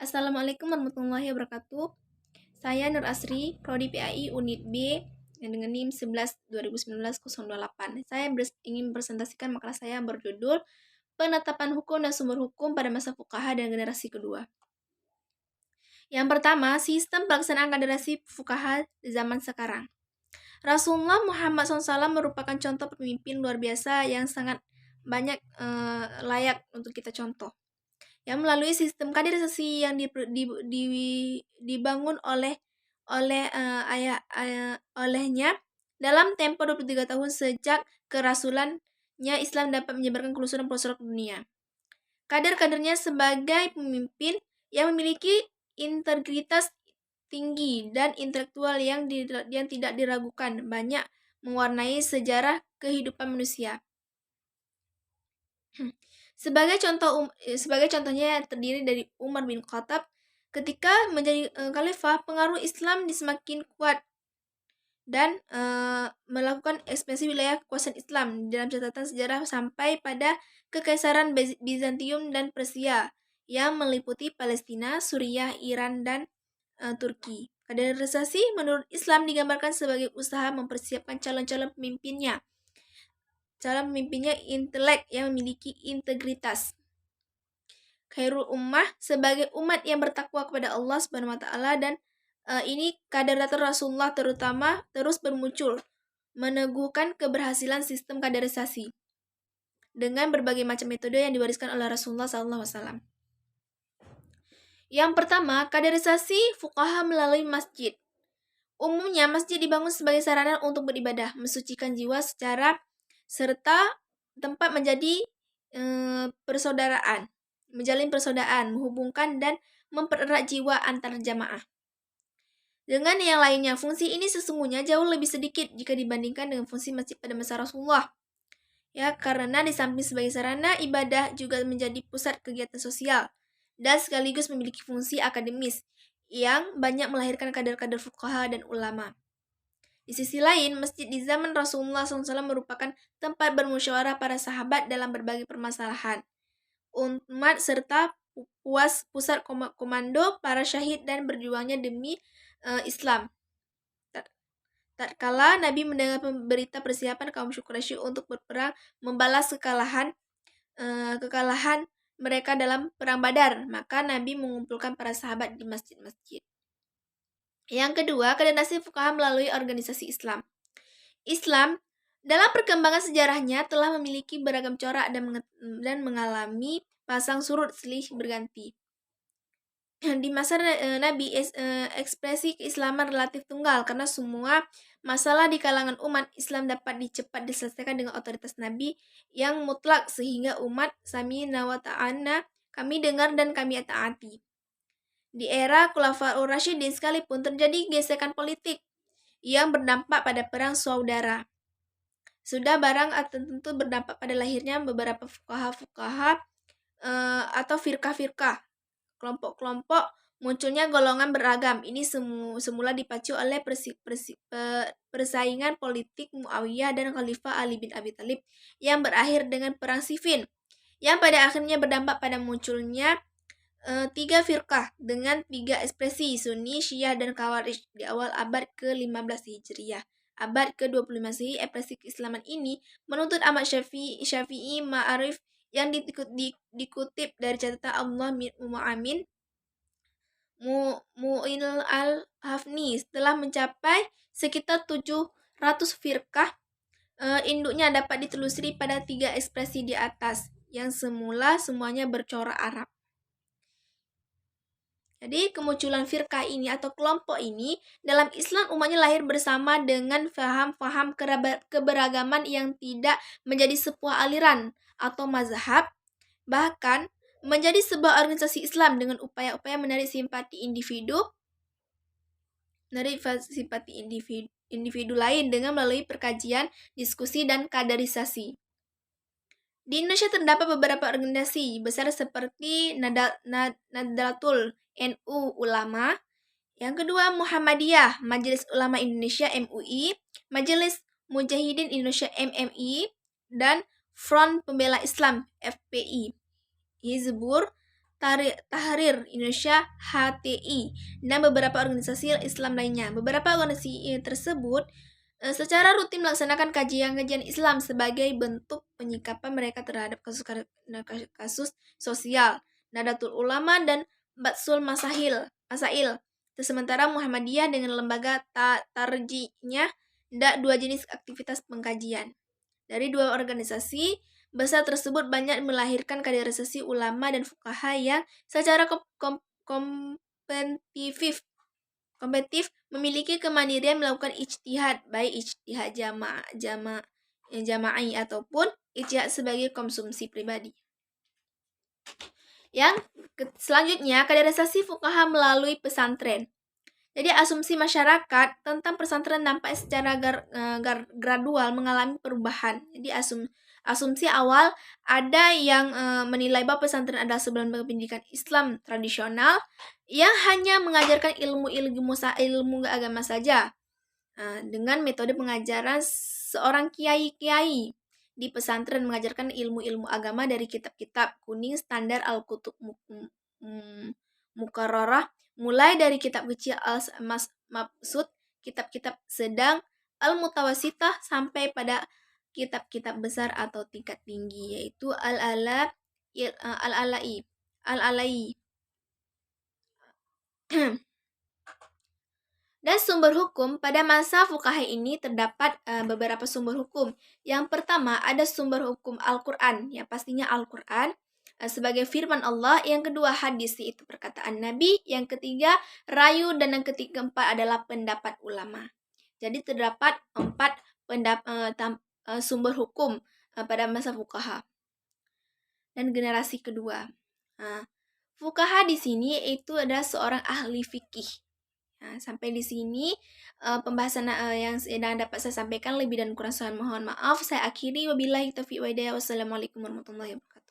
Assalamualaikum warahmatullahi wabarakatuh. Saya Nur Asri, Prodi PAI Unit B yang dengan NIM 11 2019-028. Saya ingin mempresentasikan makalah saya yang berjudul Penetapan Hukum dan Sumber Hukum pada Masa Fuqaha dan Generasi Kedua. Yang pertama, sistem pelaksanaan generasi fuqaha zaman sekarang. Rasulullah Muhammad SAW merupakan contoh pemimpin luar biasa yang sangat banyak layak untuk kita contoh. Yang melalui sistem kaderisasi yang dibangun olehnya dalam tempo 23 tahun sejak kerasulannya, Islam dapat menyebarkan kelulusan pelosok dunia. Kader-kadernya sebagai pemimpin yang memiliki integritas tinggi dan intelektual yang tidak diragukan, banyak mewarnai sejarah kehidupan manusia. Sebagai contohnya terdiri dari Umar bin Khattab. Ketika menjadi khalifah, pengaruh Islam semakin kuat dan melakukan ekspansi wilayah kekuasaan Islam dalam catatan sejarah sampai pada Kekaisaran Bizantium dan Persia yang meliputi Palestina, Suriah, Iran, dan Turki. Kaderisasi menurut Islam digambarkan sebagai usaha mempersiapkan calon-calon pemimpinnya. Calon pemimpinnya intelek yang memiliki integritas. Khairul ummah sebagai umat yang bertakwa kepada Allah Subhanahu wa taala, dan ini kader-kader Rasulullah terutama terus bermuncul meneguhkan keberhasilan sistem kaderisasi dengan berbagai macam metode yang diwariskan oleh Rasulullah SAW. Yang pertama, kaderisasi fuqaha melalui masjid. Umumnya masjid dibangun sebagai sarana untuk beribadah, mensucikan jiwa serta tempat menjalin persaudaraan, menghubungkan dan mempererat jiwa antar jamaah. Dengan yang lainnya, fungsi ini sesungguhnya jauh lebih sedikit jika dibandingkan dengan fungsi masjid pada masa Rasulullah. Ya, karena di samping sebagai sarana ibadah juga menjadi pusat kegiatan sosial dan sekaligus memiliki fungsi akademis yang banyak melahirkan kader-kader fuqaha dan ulama. Di sisi lain, masjid di zaman Rasulullah SAW merupakan tempat bermusyawarah para sahabat dalam berbagai permasalahan umat serta pusat komando para syahid dan berjuangnya demi Islam. Tatkala Nabi mendengar berita persiapan kaum Quraisy untuk berperang membalas kekalahan mereka dalam perang Badar, maka Nabi mengumpulkan para sahabat di masjid-masjid. Yang kedua, kaderisasi fuqaha melalui organisasi Islam. Islam dalam perkembangan sejarahnya telah memiliki beragam corak dan mengalami pasang surut silih berganti. Di masa Nabi, ekspresi keislaman relatif tunggal karena semua masalah di kalangan umat Islam dapat cepat diselesaikan dengan otoritas Nabi yang mutlak sehingga umat sami'na wa ta'ana, kami dengar dan kami taati. Di era Khulafaur Rasyidin sekalipun terjadi gesekan politik yang berdampak pada perang saudara. Sudah barang tentu berdampak pada lahirnya beberapa fuqaha atau firqah-firqah, kelompok-kelompok, munculnya golongan beragam. Ini semula dipacu oleh persaingan politik Muawiyah dan Khalifah Ali bin Abi Thalib yang berakhir dengan perang Siffin, yang pada akhirnya berdampak pada munculnya 3 firqah dengan 3 ekspresi, Sunni, Syiah, dan Khawarij di awal abad ke-15 Hijriah. Abad ke-25 Masehi, ekspresi keislaman ini menuntut Ahmad Syafi'i Ma'arif yang dikutip dari catatan Allah Mu'amin Mu'il al-Hafni. Setelah mencapai sekitar 700 firqah, induknya dapat ditelusuri pada 3 ekspresi di atas yang semuanya bercorak Arab. Jadi kemunculan firqah ini atau kelompok ini dalam Islam umatnya lahir bersama dengan faham-faham keberagaman yang tidak menjadi sebuah aliran atau mazhab, bahkan menjadi sebuah organisasi Islam dengan upaya-upaya menarik simpati individu lain dengan melalui perkajian, diskusi, dan kaderisasi. Di Indonesia terdapat beberapa organisasi besar seperti Nahdlatul NU Ulama, yang kedua Muhammadiyah, Majelis Ulama Indonesia MUI, Majelis Mujahidin Indonesia MMI, dan Front Pembela Islam FPI, Hizbur Tahrir Indonesia HTI, dan beberapa organisasi Islam lainnya. Beberapa organisasi tersebut secara rutin melaksanakan kajian-kajian Islam sebagai bentuk penyikapan mereka terhadap kasus sosial, Nahdlatul Ulama dan Batsul Masail. Sementara Muhammadiyah dengan lembaga tarjinya dua jenis aktivitas pengkajian. Dari dua organisasi besar tersebut banyak melahirkan kaderisasi ulama dan fuqaha yang secara kompetitif memiliki kemandirian melakukan ijtihad, baik ijtihad jama'i ataupun ijtihad sebagai konsumsi pribadi. Yang selanjutnya, kaderisasi fuqaha melalui pesantren. Jadi asumsi masyarakat tentang pesantren nampak secara gradual mengalami perubahan. Jadi asumsi awal ada yang menilai bahwa pesantren adalah sebuah pendidikan Islam tradisional yang hanya mengajarkan ilmu agama saja dengan metode pengajaran seorang kiai di pesantren mengajarkan ilmu-ilmu agama dari kitab-kitab kuning standar Al-Kutub Mukarrarah, mulai dari kitab kecil Al-Mabsut, kitab-kitab sedang Al-Mutawasitah, sampai pada kitab-kitab besar atau tingkat tinggi, yaitu Al-Alai. Dan sumber hukum, pada masa fuqaha ini terdapat beberapa sumber hukum. Yang pertama ada sumber hukum Al-Quran, ya pastinya Al-Quran sebagai firman Allah. Yang kedua hadis, yaitu perkataan Nabi. Yang ketiga rayu, dan yang keempat adalah pendapat ulama. Jadi terdapat 4 sumber hukum pada masa fuqaha. Dan generasi kedua, fuqaha di sini itu adalah seorang ahli fikih. Nah, sampai di sini pembahasan yang sedang dapat saya sampaikan. Lebih dan kurang saya mohon maaf. Saya akhiri, wabillahi taufiq wa hidayah. Wassalamualaikum warahmatullahi wabarakatuh.